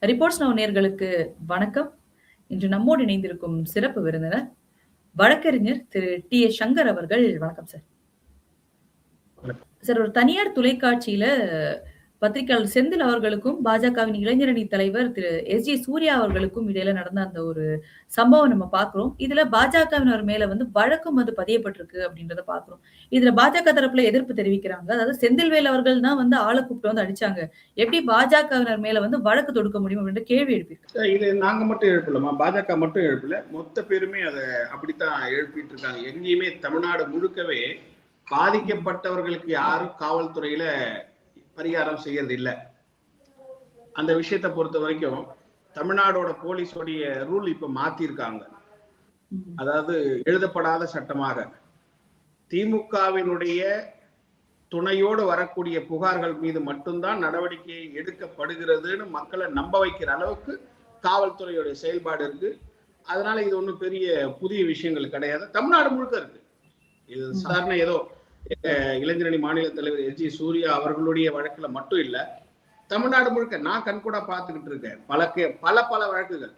Reports now நேயர்களுக்கு வணக்கம். இன்று நம்மோடு இணைந்திருக்கும் சிறப்பு விருந்தினர் வழக்கறிஞர் திரு டி.எஸ். சங்கர் அவர்கள். வணக்கம் சார். சார், ஒரு தனியார் தொலைக்காட்சியில பத்திரிகையாளர் செந்தில் அவர்களுக்கும் பாஜகவின் இளைஞரணி தலைவர் திரு எஸ்.ஜே. சூர்யா அவர்களுக்கும் இடையில நடந்த அந்த ஒரு சம்பவம் நம்ம பார்க்கிறோம். இதுல பாஜகவினர் மேல வழக்கும் பதியப்பட்டிருக்கு அப்படின்றத பார்க்கிறோம். இதுல பாஜக தரப்புல எதிர்ப்பு தெரிவிக்கிறாங்க. அதாவது செந்தில்வேல் அவர்கள் தான் ஆள கூப்பிட்டு அடிச்சாங்க. எப்படி பாஜகவினர் மேல வழக்கு தொடுக்க முடியும் அப்படின்ற கேள்வி எழுப்பியிருக்கு. இது நாங்க மட்டும் எழுப்பலமா, பாஜக மட்டும் எழுப்பல, மொத்த பேருமே அதை அப்படித்தான் எழுப்பிட்டு இருக்காங்க. எங்கேயுமே தமிழ்நாடு முழுக்கவே பாதிக்கப்பட்டவர்களுக்கு யாரும் காவல்துறையில பரிகாரம் செய்யறது இல்லை. அந்த விஷயத்தை பொறுத்த வரைக்கும் தமிழ்நாடோட போலீஸோடைய ரூல் இப்ப மாத்திருக்காங்க. அதாவது எழுதப்படாத சட்டமாக திமுகவினுடைய துணையோடு வரக்கூடிய புகார்கள் மீது மட்டும்தான் நடவடிக்கை எடுக்கப்படுகிறதுன்னு மக்களை நம்ப வைக்கிற அளவுக்கு காவல்துறையுடைய செயல்பாடு இருக்கு. அதனால இது ஒன்றும் பெரிய புதிய விஷயங்கள் கிடையாது. தமிழ்நாடு முழுக்க இருக்கு. இது சாதாரண ஏதோ இளைஞரணி மாநில தலைவர் எஸ்.ஜே. சூர்யா அவர்களுடைய வழக்குல மட்டும் இல்ல, தமிழ்நாடு முழுக்க நான் கண்கூட பார்த்துக்கிட்டு இருக்கேன். பல வழக்குகள்.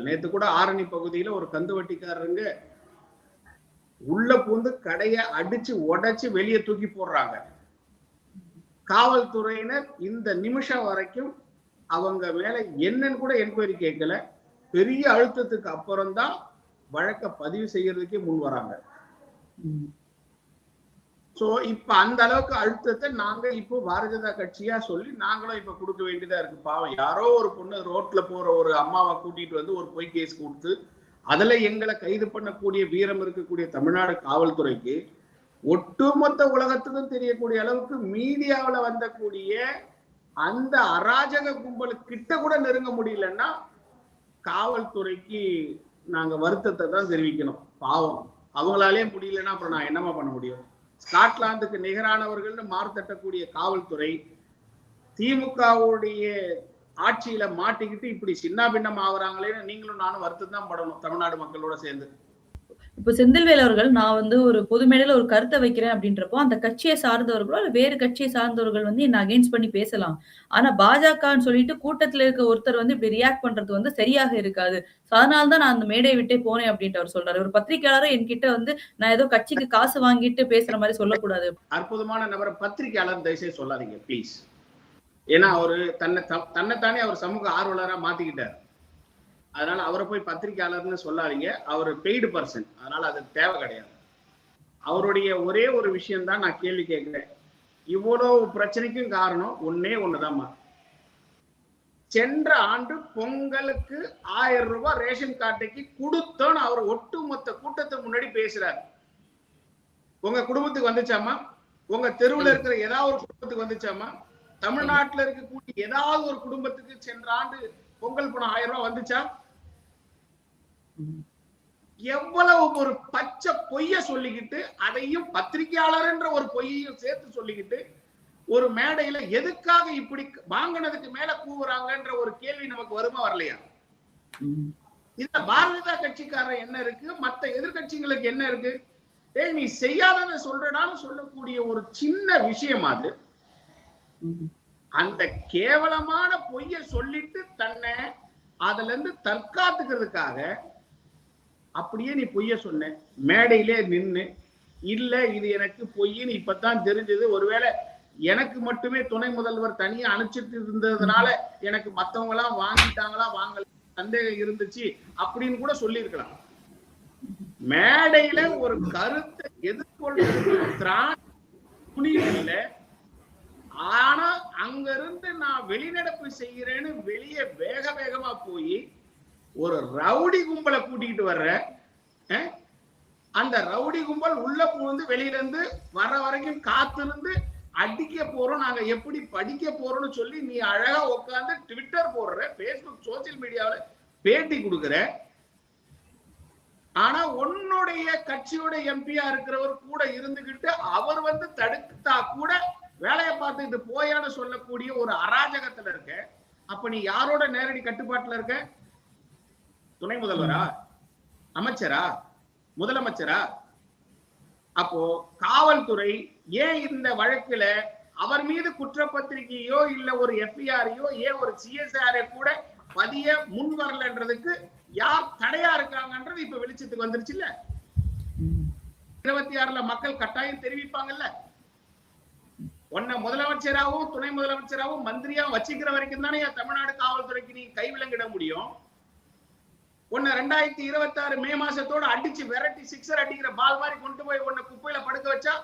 நேத்து கூட ஆரணி பகுதியில ஒரு கந்து வட்டிக்காரங்க உள்ள பூந்து கடைய அடிச்சு உடைச்சு வெளியே தூக்கி போடுறாங்க. காவல்துறையினர் இந்த நிமிஷம் வரைக்கும் அவங்க மேல என்னன்னு கூட என்கொயரி கேட்கல. பெரிய அழுத்தத்துக்கு அப்புறம் தான் வழக்க பதிவு செய்யறதுக்கே முன் வராங்க. சோ இப்ப அந்த அளவுக்கு அழுத்தத்தை நாங்க இப்போ பாரதிய ஜனதா கட்சியா சொல்லி நாங்களும் இப்ப கொடுக்க வேண்டியதா இருக்கு. பாவம், யாரோ ஒரு பொண்ணு ரோட்ல போற ஒரு அம்மாவை கூட்டிட்டு ஒரு பொய் கேஸ் கொடுத்து அதுல எங்களை கைது பண்ணக்கூடிய வீரம் இருக்கக்கூடிய தமிழ்நாடு காவல்துறைக்கு ஒட்டுமொத்த உலகத்துக்கும் தெரியக்கூடிய அளவுக்கு மீடியாவில வந்தக்கூடிய அந்த அராஜக கும்பலுக்கிட்ட கூட நெருங்க முடியலன்னா காவல்துறைக்கு நாங்க வருத்தத்தை தான் தெரிவிக்கணும். பாவம், அவங்களாலே முடியலன்னா அப்புறம் நான் என்னமா பண்ண முடியும்? ஸ்காட்லாந்துக்கு நிகரானவர்கள்னு மாறுதட்டக்கூடிய காவல்துறை திமுகவுடைய ஆட்சியில மாட்டிக்கிட்டு இப்படி சின்ன பின்னம் ஆகுறாங்களேன்னு நீங்களும் நானும் வருத்தம் தான் படணும், தமிழ்நாடு மக்களோட சேர்ந்து. இப்ப செந்தில்வேல் அவர்கள் நான் ஒரு பொது மேடையில ஒரு கருத்தை வைக்கிறேன் அப்படின்றப்போ அந்த கட்சியை சார்ந்தவர்களோ இல்ல வேறு கட்சியை சார்ந்தவர்கள் என்ன அகைன்ஸ்ட் பண்ணி பேசலாம். ஆனா பாஜகன்னு சொல்லிட்டு கூட்டத்துல இருக்க ஒருத்தர் இப்படி ரியாக்ட் பண்றது சரியாக இருக்காது. அதனாலதான் நான் அந்த மேடையை விட்டே போனேன் அப்படின்ட்டு அவர் சொல்றாரு. ஒரு பத்திரிகையாளர் என்கிட்ட நான் ஏதோ கட்சிக்கு காசு வாங்கிட்டு பேசுற மாதிரி சொல்லக்கூடாது. அற்புதமான நபரை பத்திரிகையாளர் தயவுசெய்து சொல்லாதீங்க ப்ளீஸ். ஏன்னா அவரு தன்னைத்தானே அவர் சமூக ஆர்வலரா மாத்திக்கிட்டார். அதனால அவரை போய் பத்திரிகையாளர்னு சொல்லாதீங்க. அவர் பெய்டு பர்சன், அதனால அது தேவை கிடையாது. அவருடைய ஒரே ஒரு விஷயம் தான் நான் கேள்வி கேட்கிறேன். இவ்வளவு பிரச்சனைக்கும் காரணம் ஒண்ணுதாம்மா. சென்ற ஆண்டு பொங்கலுக்கு 1000 ரூபாய் ரேஷன் கார்டுக்கு கொடுத்தோன்னு அவர் ஒட்டுமொத்த கூட்டத்துக்கு முன்னாடி பேசுறாரு. உங்க குடும்பத்துக்கு வந்துச்சாமா? உங்க தெருவில் இருக்கிற ஏதாவது ஒரு குடும்பத்துக்கு வந்துச்சாமா? தமிழ்நாட்டில் இருக்கக்கூடிய ஏதாவது ஒரு குடும்பத்துக்கு சென்ற ஆண்டு பொங்கல் பணம் 1000 ரூபாய் வந்துச்சா? எவ்வளவு ஒரு பச்சை பொய்ய சொல்லிக்கிட்டு அதையும் பத்திரிகையாளர் என்ற ஒரு பொய்யையும் சேர்த்து சொல்லிக்கிட்டு ஒரு மேடையில எதுக்காக இப்படி வாங்கினதுக்கு மேல கூவுறாங்கன்ற ஒரு கேள்வி நமக்கு வருமா வரலையா? இந்த பாரதிய கட்சிக்காரர் என்ன இருக்கு, மத்த எதிர்கட்சிகளுக்கு என்ன இருக்கு? நீ செய்யாததை சொல்றடான்னு சொல்லக்கூடிய ஒரு சின்ன விஷயம் அது. அந்த கேவலமான பொய்ய சொல்லிட்டு தன்னை அதுல இருந்து தற்காத்துக்கிறதுக்காக அப்படியே நீ பொய்ய சொன்ன, மேடையிலே நின்னு இல்ல இது எனக்கு பொய்ன்னு இப்பதான் தெரிஞ்சது, ஒருவேளை எனக்கு மட்டுமே துணை முதல்வர் தனியா அனுப்பிச்சிட்டு இருந்ததுனால எனக்கு மத்தவங்க எல்லாம் வாங்கிட்டாங்களா வாங்கல சந்தேகம் இருந்துச்சு அப்படின்னு கூட சொல்லியிருக்கலாம். மேடையில ஒரு கருத்தை எதிர்கொள்ள துணிவில்லை. ஆனா அங்க இருந்து நான் வெளிநடப்பு செய்கிறேன்னு வெளியே வேகமா போய் ஒரு ரவுடி கும்பலை கூட்டிக்கிட்டு வர்ற, அந்த ரவுடி கும்பல் உள்ள புகுந்து வெளியில இருந்து வர்ற வரைக்கும் காத்திருந்து அடிக்க போறோம், நாங்க எப்படி படிக்க போறோம்னு சொல்லி நீ அழகா உட்காந்து ட்விட்டர் போடுற, பேஸ்புக், சோசியல் மீடியாவில பேட்டி கொடுக்குற. ஆனா உன்னுடைய கட்சியோட எம்பியா இருக்கிறவர் கூட இருந்துகிட்டு அவர் தடுத்தா கூட வேலையை பார்த்துட்டு போயான்னு சொல்லக்கூடிய ஒரு அராஜகத்துல இருக்க. அப்ப நீ யாரோட நேரடி கட்டுப்பாட்டுல இருக்க? துணை முதல்வரா, அமைச்சரா, முதலமைச்சரா? அப்போ காவல்துறை ஏன் இந்த வழக்குல அவர் மீது குற்றப்பத்திரிகையோ இல்ல ஒரு எஃப்ஐஆரையோ ஏன் ஒரு சிஎஸ்ஆர் கூட பதிய முன் வரலன்றதுக்கு யார் தடையா இருக்காங்கன்றது இப்ப வெளிச்சத்துக்கு வந்துருச்சு இல்ல. 26ல மக்கள் கட்டாயம் தெரிவிப்பாங்கல்ல. உன்னை முதலமைச்சராகவும் துணை முதலமைச்சராகவும் மந்திரியாவும் வச்சுக்கிற வரைக்கும் தானே தமிழ்நாடு காவல்துறைக்கு நீ கைவிலங்கிட முடியும். உன்னை 2026 மே மாசத்தோட அடிச்சு விரட்டி சிக்ஸர் அடிக்கிற பால் மாதிரி கொண்டு போய் உன்னை குப்பையில படுக்க வச்சா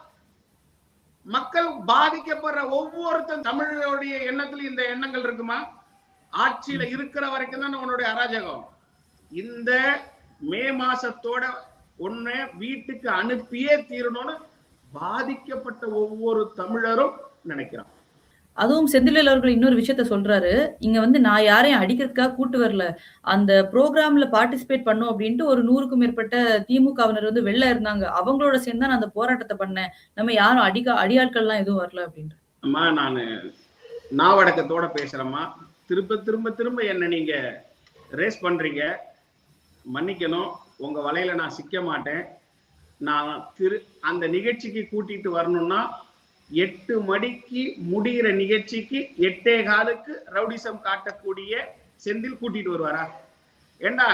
மக்கள் பாதிக்கப்படுற ஒவ்வொருத்தரும் தமிழருடைய எண்ணத்துல இந்த எண்ணங்கள் இருக்குமா? ஆட்சியில இருக்கிற வரைக்கும் தான் உன்னுடைய அராஜகம். இந்த மே மாசத்தோட உன்னை வீட்டுக்கு அனுப்பியே தீரணும்னு பாதிக்கப்பட்ட ஒவ்வொரு தமிழரும் நினைக்கிறான். அதுவும் செந்தில் அவர்கள் இன்னொரு விஷயத்த சொல்றாரு. இங்க வந்து நான் யாரையும் அடிக்கிறதுக்காக கூட்டு வரல. அந்த ப்ரோகிராம்ல பார்ட்டிசிபேட் பண்ணோம் அப்படின்ட்டு ஒரு 100க்கும் மேற்பட்ட திமுகவினர் வந்து வெளில இருந்தாங்க. அவங்களோட சேர்ந்து தான் நான் அந்த போராட்டத்தை பண்ணேன். நம்ம யாரும் அடியாட்கள்லாம் எதுவும் வரல அப்படின்ற. அம்மா நானு நாவடக்கத்தோட பேசுறேம்மா. திரும்ப திரும்ப திரும்ப என்ன நீங்க ரேஸ் பண்றீங்க. மன்னிக்கணும், உங்க வலையில நான் சிக்க மாட்டேன். நான் அந்த நிகழ்ச்சிக்கு கூட்டிட்டு வரணும்னா 8 மணிக்கு முடிகிற நிகழ்ச்சிக்கு 8:15 ரவுடிசம் காட்டக்கூடிய செந்தில் கூட்டிட்டு வருவாரா? ஏண்டா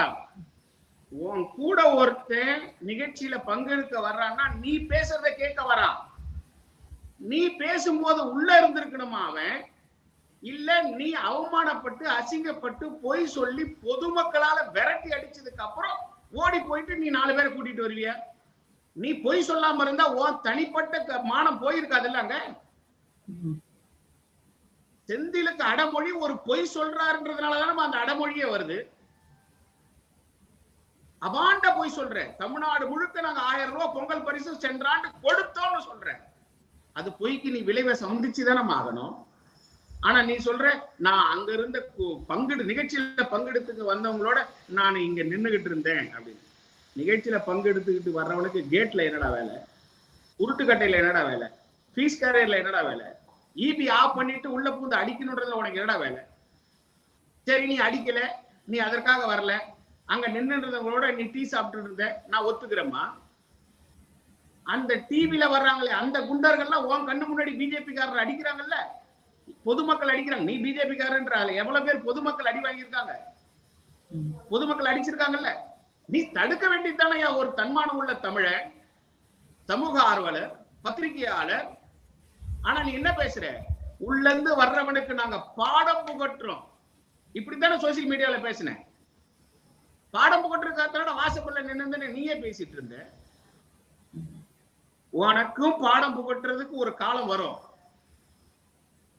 உன் கூட ஒருத்தன் நிகழ்ச்சியில பங்கெடுக்க வர்றான்னா நீ பேசுறத கேட்க வரான். நீ பேசும்போது உள்ள இருந்திருக்கணுமா அவன்? இல்ல நீ அவமானப்பட்டு அசிங்கப்பட்டு பொய் சொல்லி பொதுமக்களால விரட்டி அடிச்சதுக்கு அப்புறம் ஓடி போயிட்டு நீ 4 பேரை கூட்டிட்டு வருவிய? நீ பொய் சொல்லாம இருந்தா உன் தனிப்பட்ட மானம் போயிருக்காதுல்ல. அங்க செந்திலுக்கு அடமொழி ஒரு பொய் சொல்றாருன்றதுனாலதான் அந்த அடமொழியே வருது. அபாண்ட பொய் சொல்றேன். தமிழ்நாடு முழுக்க நாங்க 1000 ரூபாய் பொங்கல் பரிசு சென்றாண்டு கொடுத்தோம்னு சொல்றேன். அது பொய்க்கு நீ விளைவை சந்திச்சுதானே ஆகணும். ஆனா நீ சொல்ற நான் அங்க இருந்த நிகழ்ச்சியில பங்கெடுத்துக்கு வந்தவங்களோட நான் இங்க நின்னுகிட்டு இருந்தேன் அப்படின்னு. நிகழ்ச்சியில பங்கெடுத்துக்கிட்டு வர்றவனுக்கு கேட்ல என்னடா வேலை? உருட்டுக்கட்டையில என்னடா வேலை? ஃபீஸ் கேரியர்ல என்னடா வேலை? இபி ஆஃப் பண்ணிட்டு உள்ள பூந்து அடிக்கணும்ன்றதுல உனக்கு என்னடா வேலை? சரி நீ அடிக்கல, நீ அதற்காக வரல, அங்க நின்றுன்றவங்களோட நீ டீ சாப்பிட்டு இருந்த, நான் ஒத்துக்கிறேம்மா. அந்த டிவில வர்றாங்களே அந்த குண்டர்கள்லாம் உன் கண்ணு முன்னாடி பிஜேபி காரர் அடிக்கிறாங்கல்ல, பொதுமக்கள் அடிக்கிறாங்க. நீ பிஜேபி காரன்றால எவ்வளவு பேர் பொதுமக்கள் அடி வாங்கியிருக்காங்க? பொதுமக்கள் அடிச்சிருக்காங்கல்ல. நீ தடுக்க வேண்டியதானே ஒரு தன்மானம் உள்ள தமிழன், சமூக ஆர்வலர், பத்திரிகையாளர். ஆனா நீ என்ன பேசுற? உள்ள இருந்து வர்றவனுக்கு நாங்க பாடம் புகட்டுறோம். இப்படித்தானே சோசியல் மீடியால பேசினேன். பாடம் புகட்டுறதுக்காக வாசப்பள்ள நின்று நீயே பேசிட்டு இருந்த. உனக்கும் பாடம் புகட்டுறதுக்கு ஒரு காலம் வரும்.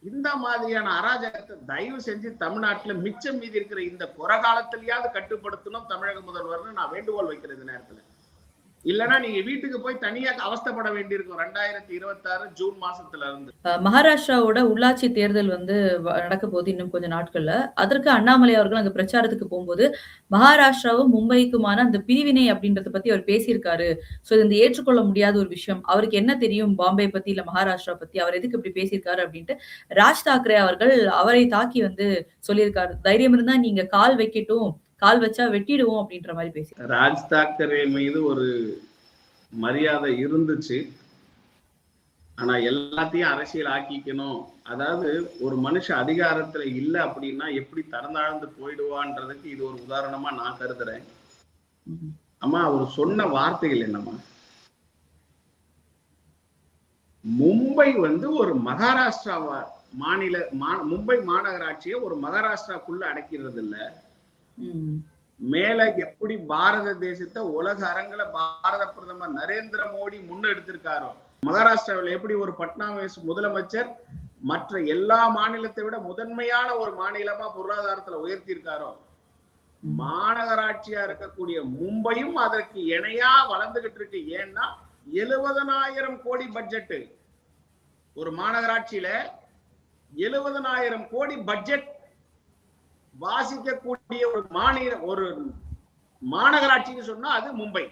இந்த மாதிரியான அராஜகத்தை தயவு செஞ்சு தமிழ்நாட்டுல மிச்சம் மீதி இருக்கிற இந்த குறகாலத்திலேயாவது கட்டுப்படுத்தணும் தமிழக முதல்வர்னு நான் வேண்டுகோள் வைக்கிறது நேரத்துல. இல்லனா நீங்க வீட்டுக்கு போய் தனியா அவஸ்தைப்பட வேண்டியிருக்கும் 2026 ஜூன் மாசத்துல இருந்து. மகாராஷ்டிராவோட உள்ளாட்சி தேர்தல் வந்து நடக்க போது இன்னும் கொஞ்சம் நாட்கள்ல. அதற்கு அண்ணாமலை அவர்கள் அங்க பிரச்சாரத்துக்கு போகும்போது மகாராஷ்டிராவும் மும்பைக்குமான அந்த பிரிவினை அப்படின்றத பத்தி அவர் பேசியிருக்காரு. சோ இது இந்த ஏற்றுக்கொள்ள முடியாத ஒரு விஷயம். அவருக்கு என்ன தெரியும் பாம்பே பத்தி இல்ல மகாராஷ்டிரா பத்தி? அவர் எதுக்கு இப்படி பேசியிருக்காரு அப்படின்ட்டு ராஜ் தாக்கரே அவர்கள் அவரை தாக்கி வந்து சொல்லியிருக்காரு. தைரியம் இருந்தா நீங்க கால் வைக்கட்டும், கால் வச்சா வெட்டிடுவோம் அப்படின்ற மாதிரி பேசி. ராஜ் தாக்கரே மீது ஒரு மரியாதை இருந்துச்சு. ஆனா எல்லாத்தையும் அரசியல் ஆக்கிக்கணும். அதாவது ஒரு மனுஷன் அதிகாரத்துல இல்ல அப்படின்னா எப்படி தரந்தாழ்ந்து போயிடுவான்றதுக்கு இது ஒரு உதாரணமா நான் கருதுறேன். அம்மா அவர் சொன்ன வார்த்தைகள் என்னம்மா? மும்பை வந்து ஒரு மகாராஷ்டிரா மும்பை மாநகராட்சியை ஒரு மகாராஷ்டிராக்குள்ள அடக்கிறது இல்ல. மேல எப்படி பாரத தேசத்தை உலக அரங்கில பாரத பிரதமர் நரேந்திர மோடி முன்னெடுத்திருக்காரோ, மகாராஷ்டிராவில் எப்படி ஒரு பட்னாவிஸ் முதலமைச்சர் மற்ற எல்லா மாநிலத்தை விட முதன்மையான ஒரு மாநிலமா பொருளாதாரத்துல உயர்த்தி இருக்காரோ, மாநகராட்சியா இருக்கக்கூடிய மும்பையும் அதற்கு இணையா வளர்ந்துகிட்டு இருக்கு. ஏன்னா 70,000 கோடி பட்ஜெட். ஒரு மாநகராட்சியில 70,000 கோடி பட்ஜெட் வாசிக்கக்கூடிய ஒரு மாநகராட்சின்னு சொன்னா அது மும்பை.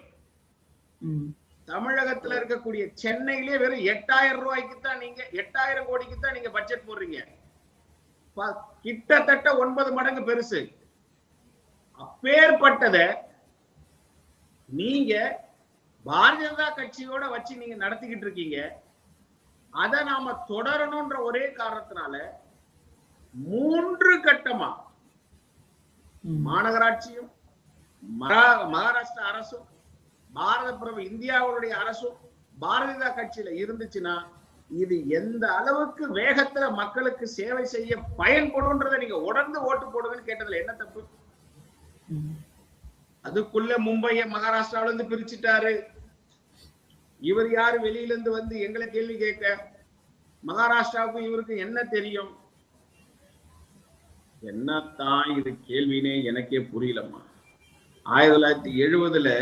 தமிழகத்துல இருக்கக்கூடிய சென்னையிலே வெறும் 8,000 ரூபாய்க்கு தான் நீங்க 8,000 கோடிக்கு தான் நீங்க பட்ஜெட் போடுறீங்க. கிட்டத்தட்ட 9 மடங்கு பெருசு. அப்பேற்பட்டத நீங்க பாரதிய ஜனதா கட்சியோட வச்சு நீங்க நடத்திக்கிட்டு இருக்கீங்க. அதை நாம தொடரணும்ன்ற ஒரே காரணத்தினால 3 கட்டமா மாநகராட்சியும் மகாராஷ்டிரா அரசும் பாரத பிரபு இந்தியாவுடைய அரசும் பாரதிய ஜனதா கட்சியில இருந்துச்சுன்னா இது எந்த அளவுக்கு வேகத்துல மக்களுக்கு சேவை செய்ய பயன்படும்ன்றதை நீங்க உடர்ந்து ஓட்டு போடுங்கன்னு கேட்டதுல என்ன தப்பு? அதுக்குள்ள மும்பைய மகாராஷ்டிராவில இருந்து பிரிச்சுட்டாரு. இவர் யாரு வெளியில இருந்து வந்து எங்களை கேள்வி கேட்க? மகாராஷ்டிராவுக்கும் இவருக்கு என்ன தெரியும்? என்னத்தான் இது கேள்வினே எனக்கே புரியலம்மா. 1970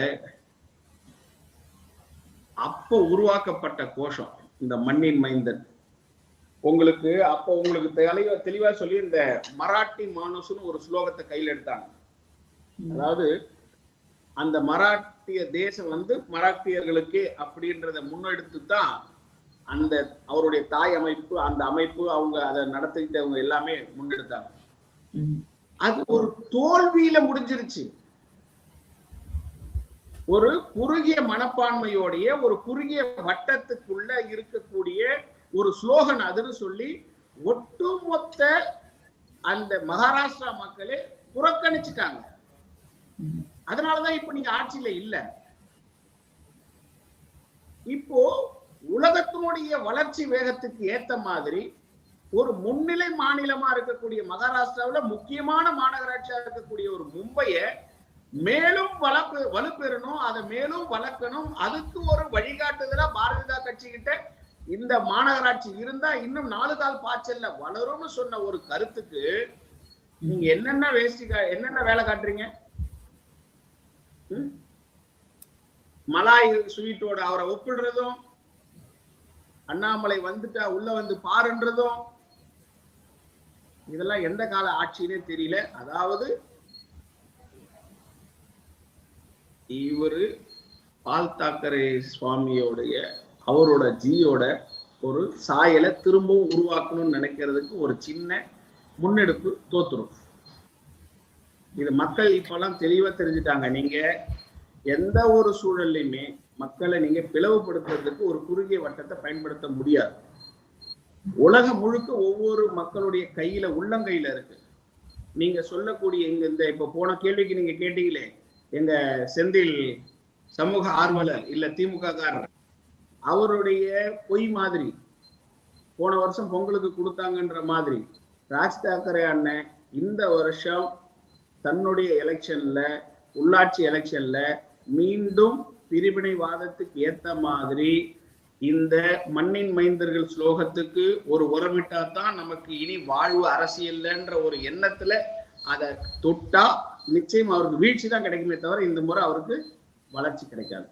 அப்ப உருவாக்கப்பட்ட கோஷம் இந்த மண்ணின் மைந்தன். உங்களுக்கு தெளிவா சொல்லி இந்த மராட்டி மானுஸ்னு ஒரு ஸ்லோகத்தை கையில் எடுத்தாங்க. அதாவது அந்த மராட்டிய தேசம் வந்து மராட்டியர்களுக்கு அப்படின்றத முன்னெடுத்து தான் அந்த அவருடைய தாய் அமைப்பு, அந்த அமைப்பு அவங்க அதை நடத்திட்டவங்க எல்லாமே முன்னெடுத்தாங்க. அது ஒரு தோல்வியில முடிஞ்சிருச்சு. ஒரு குறுகிய மனப்பான்மையோடைய ஒரு குறுகிய வட்டத்துக்குள்ள இருக்கக்கூடிய ஒரு ஸ்லோகன் அதுன்னு சொல்லி ஒட்டுமொத்த அந்த மகாராஷ்டிரா மக்களே புறக்கணிச்சுட்டாங்க. அதனாலதான் இப்ப நீங்க ஆட்சியில இல்ல. இப்போ உலகத்தினுடைய வளர்ச்சி வேகத்துக்கு ஏத்த மாதிரி ஒரு முன்னிலை மாநிலமா இருக்கக்கூடிய மகாராஷ்டிராவில் முக்கியமான மாநகராட்சியா இருக்கக்கூடிய ஒரு மும்பைய மேலும் வலுப்பெறணும், அதை மேலும் வளர்க்கணும். அதுக்கு ஒரு வழிகாட்டுதலா பாரதிய ஜனதா கட்சி கிட்ட இந்த மாநகராட்சி இருந்தா இன்னும் 4 கால் பாய்ச்சல்ல வளரும்னு சொன்ன ஒரு கருத்துக்கு நீங்க என்னென்ன வேலை காட்டுறீங்க? மலாய் ஸ்வீட்டோட அவரை ஒப்பிடுறதும், அண்ணாமலை வந்துட்டா உள்ள வந்து பாருன்றதும், இதெல்லாம் எந்த கால ஆட்சினே தெரியல. அதாவது இவரு பால் தாக்கரே சுவாமியோடைய அவரோட ஜியோட ஒரு சாயலை திரும்பவும் உருவாக்கணும்னு நினைக்கிறதுக்கு ஒரு சின்ன முன்னெடுப்பு தோத்துரும். இது மக்கள் இப்பெல்லாம் தெளிவா தெரிஞ்சுட்டாங்க. நீங்க எந்த ஒரு சூழல்லையுமே மக்களை நீங்க பிளவுபடுத்துறதுக்கு ஒரு குறுகிய வட்டத்தை பயன்படுத்த முடியாது. உலகம் முழுக்க ஒவ்வொரு மக்களுடைய கையில உள்ளங்கையில இருக்கு. நீங்க சொல்லக்கூடிய இந்த இப்ப போன கேள்விக்கு நீங்க கேட்டீங்களே, எங்க செந்தில் சமூக ஆர்வலர் இல்ல திமுக காரர், அவருடைய பொய் மாதிரி போன வருஷம் பொங்கலுக்கு கொடுத்தாங்கன்ற மாதிரி ராஜ் தாக்கரே அண்ணன் இந்த வருஷம் தன்னுடைய எலெக்ஷன்ல, உள்ளாட்சி எலெக்ஷன்ல மீண்டும் பிரிவினைவாதத்துக்கு ஏத்த மாதிரி இந்த மண்ணின் மைந்தர்கள் ஸ்லோகத்துக்கு ஒரு உரமிட்டா தான் நமக்கு இனி வாழ்வு அரசியல்ன்ற ஒரு எண்ணத்துல அதை தொட்டா நிச்சயம் அவருக்கு வீழ்ச்சி தான் கிடைக்குமே தவிர இந்த முறை அவருக்கு வளர்ச்சி கிடைக்காது.